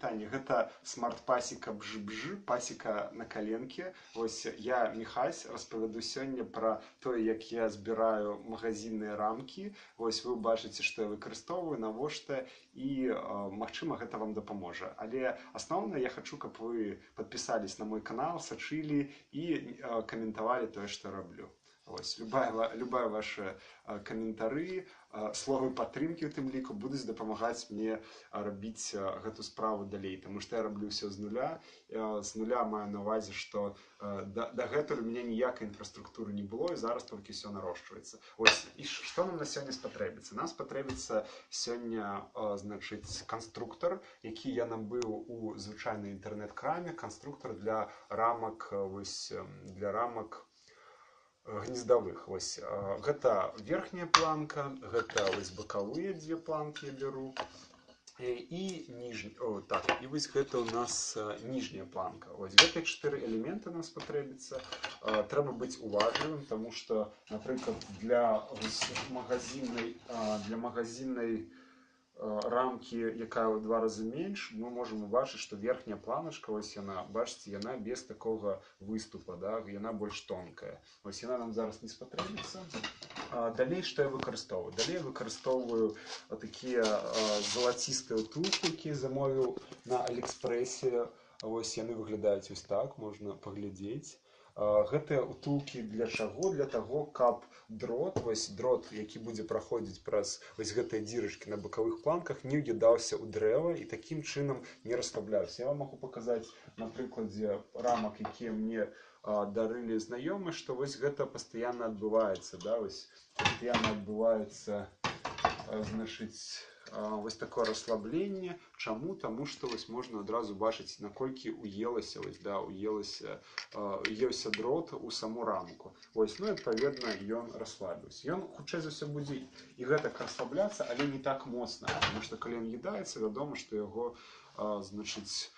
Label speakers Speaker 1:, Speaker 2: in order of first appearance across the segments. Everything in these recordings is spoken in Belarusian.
Speaker 1: пытанне. Гэта смарт-пасека бж-бж, пасека на каленке. Вось я, Міхась, распавяду сёння пра тое, як я збіраю магазінныя рамкі. Вось вы бачыце, што я выкарыстоўваю, навошта, і, магчыма, гэта вам дапаможа. Але асноўна я хачу, каб вы падпісались на мой канал, сачылі і каментавалі тое, што раблю. Ось, любая ваша каментары, словы падтрымкі ў тым ліку будуць дапамагаць мне рабіць гэту справу далей, таму што я раблю ўсё з нуля. З нуля маю на ўвазе, што дагэтуль у мяне ніякай інфраструктуры не было, і зараз толькі ўсё нарошчваецца. Ось, і што нам на сёння спатрэбіцца? Нам спатрэбіцца сёння, значыць, канструктар, які я набыў у звычайнай інтэрнэт-краме, канструктар для рамак, вось, для рамак гнездавых. Вось, гэта верхняя планка, гэта вось бакавыя дзве планкі я беру, і так, і вось гэта у нас ніжняя планка. Вось гэтыя 4 элементы нам спатрэбіцца. Трэба быць уважлівым, таму што, напрыклад, для магазіннай рамкі, якая ў 2 разы менш, мы можам убачыць, што верхняя планачка, вось яна, бачыце, яна без такога выступа, да, яна больш тонкая. Вось яна нам зараз не спатрэбіцца. Далей, што я выкарыстоўваю? Далей я выкарыстоўваю такія залацістыя ўтулкі, якія замовіў на Аліэкспрэсе. Вось яны выглядаюць вось так, можна паглядзець. Гэтыя ўтулкі для чаго? Для таго, каб дрот, які будзе праходзіць праз вось гэтыя дзірачкі на бакавых планках, не ўедаўся ў дрэва і такім чынам не расслабляўся. Я вам магу паказаць на прыкладзе рамак, якія мне дарылі знаёмыя, што вось гэта пастаянна адбываецца, да, вось пастаянна адбываецца, значыць, вось такое расслабленне. Чаму? Таму што вось можна адразу бачыць, наколькі уелася, вось, да, уеўся дрот у саму рамку. Вось, ну, адпаведна, ён расслабіўся. Ён, хутчэй за ўсё, будзе і гэтак расслабляцца, але не так моцна, таму што калі ён едаецца, вядома, што яго, значыць,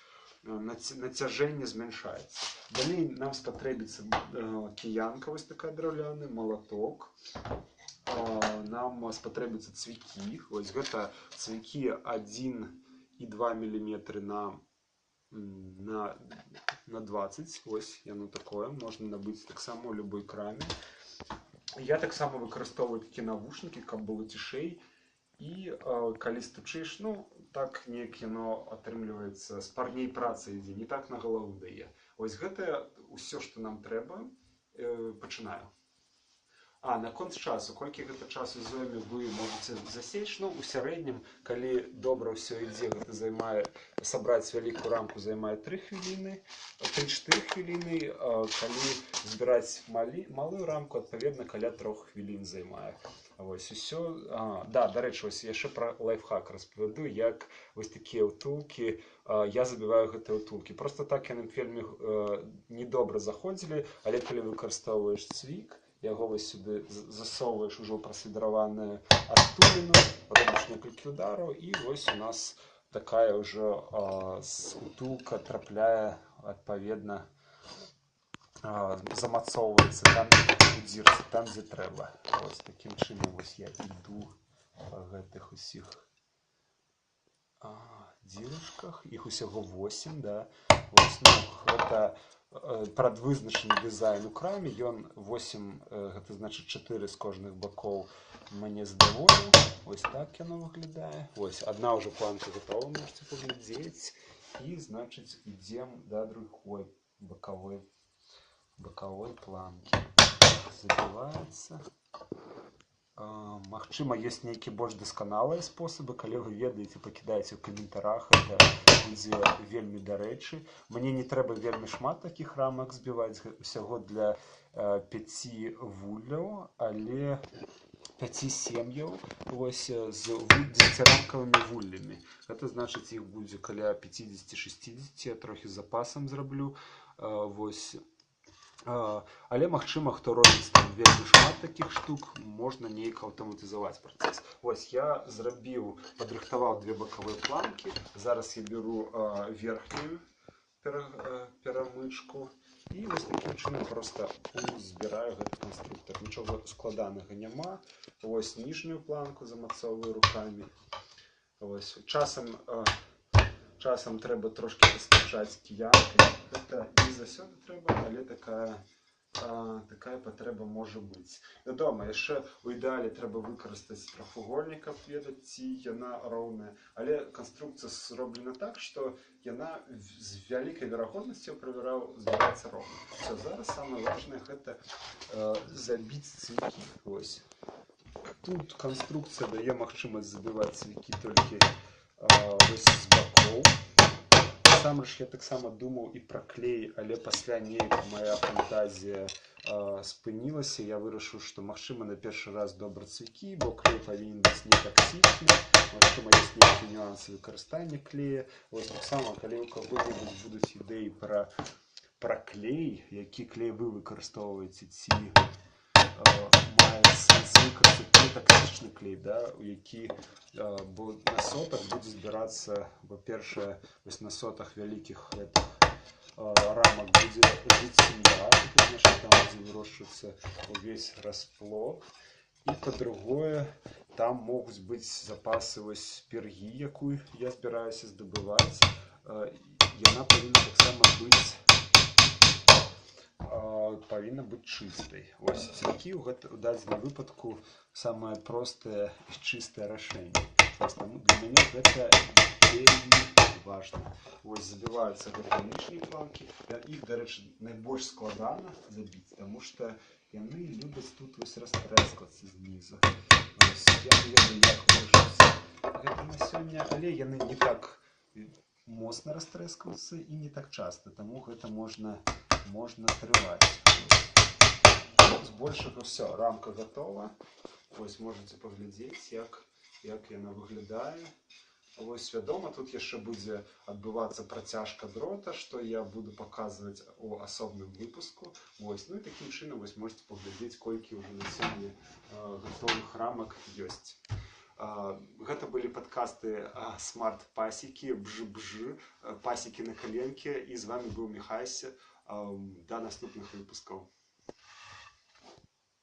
Speaker 1: нацяжэнне змяншаецца. Далей нам спатрэбіцца кіянка, вось такая драўляная, малаток. Нам спатрэбіцца цвікі. Вось гэта цвікі 1,2 мм на 20. Вось яно такое. Можна набыць таксама ў любой краме. Я таксама выкарыстоўваю такія навушнікі, каб было цішэй. І калі стучыш, ну, так неяк яно атрымліваецца, спарней праца ідзе, не так на галаву дае. Вось гэта ўсё, што нам трэба. Пачынаю. Наконт часу. Колькі гэта часу зойме, вы можаце засечь. Ну, у сярэднім, калі добра ўсё ідзе, гэта займае, сабраць вялікую рамку займае 3 хвіліны, 3-4 хвіліны. Калі збіраць малую рамку, адпаведна, каля 3 хвілін займае. Вось усё. Да, дарэчы, вось яшчэ пра лайфхак распавяду, як вось такія ўтулкі, я забіваю гэтыя ўтулкі. Проста так яны вельмі недобра заходзілі, але калі выкарыстоўваеш цвік, яго вось сюды засоўваеш ужо прасвідраваную адтуліну, робіш некалькі удараў, і вось у нас такая ўжо утулка трапляе, адпаведна, замацоўваецца там, у дзірцы, там, дзе трэба. Вось такім чынам вось я іду па гэтых усіх дзірачках. Іх усяго 8, да. Вось, ну, гэта прадвызначаны дызайн у краме, ён 8, гэта значыць 4 з кожных бакоў мне задаволіў. Вось так яно выглядае. Вось, адна ўжо планка гатова, можете паглядзець. І, значыць, ідзем да другой бакавой планкі. Забіваецца. Магчыма, ёсць нейкія больш дасканалыя спосабы. Калі вы ведаеце, пакідайце ў каментарах, гэта будзе вельмі дарэчы. Мне не трэба вельмі шмат такіх рамак збіваць, усяго для 5 вулляў, але 5 сем'яў, вось, з 10-рамкавымі вуллямі. Гэта значыць, іх будзе каля 50-60, я трохі з запасам зраблю. Вось. Але, магчыма, хто робіць там вельмі шмат такіх штук, можна неяк аўтаматызаваць працэс. Вось, я зрабіў, падрыхтаваў 2 бакавыя планкі. Зараз я беру верхнюю перамычку і вось такім чынам проста збіраю гэты канструктар. Нічога складанага няма. Вось ніжнюю планку замацоўваю рукамі. Вось. Часам часам трэба трошки пастачаць кіянкай. Гэта не заўсёды трэба, але такая патрэба можа быць. Вядома, яшчэ ў ідэале трэба выкарыстаць трохвугольнік, каб ведаць, ці яна роўная. Але канструкцыя зроблена так, што яна з вялікай верагоднасцю збіраецца роўна. Все, зараз самае важнае гэта забіць цвікі. Вось. Тут канструкцыя дае магчымасць забіваць цвікі толькі вось з бакоў. Насамрэч я таксама думаў і пра клей, але пасля неяк моя фантазія спынілася. Я вырашыў, што магчыма на першы раз добра цвікі, бо клей павінен быць не таксічны. Магчыма, ёсць нейкія нюансы выкарыстання клея. Вось таксама, калі ў каго-небудзь будуць ідэі пра клей, які клей вы выкарыстоўваеце, ці мае сэнс выкарыстаць не таксічны клей, які бо на сотах будзе збірацца, па-першае, вось на сотах вялікіх рамак будзе жыць сям'я, там будзе вырошчвацца увесь расплод. І па-другое, там могуць быць запасы вось пер'і, якую я збіраюся здабываць. Яна павінна быць чыстай. Вось цвікі ў дадзеным выпадку самае простае і чыстае рашэнне. Таму для мяне гэта вельмі важна. Вось забіваюцца гэтыя ніжнія планкі. Іх, дарэчы, найбольш складана забіць, таму што яны любяць тут вось растрэсквацца знізу. Я не ведаю, як вырашыць гэта на сёння, але яны не так моцна растрэскваюцца і не так часта, таму гэта можна трываць. Збольшага все, рамка готова. Вось можете паглядзець, як яна выглядае. Вось, вядома, тут яшчэ будзе адбывацца працяжка дрота, што я буду паказваць у асобным выпуску. Вось, ну і такім чынам вось можете паглядзець, колькі ўжо на сёння гатовых рамак ёсць. Гэта былі падкасты смарт-пасекі, бж-бж, пасекі на каленке, і з вами быў Міхась. Да наступных выпускаў.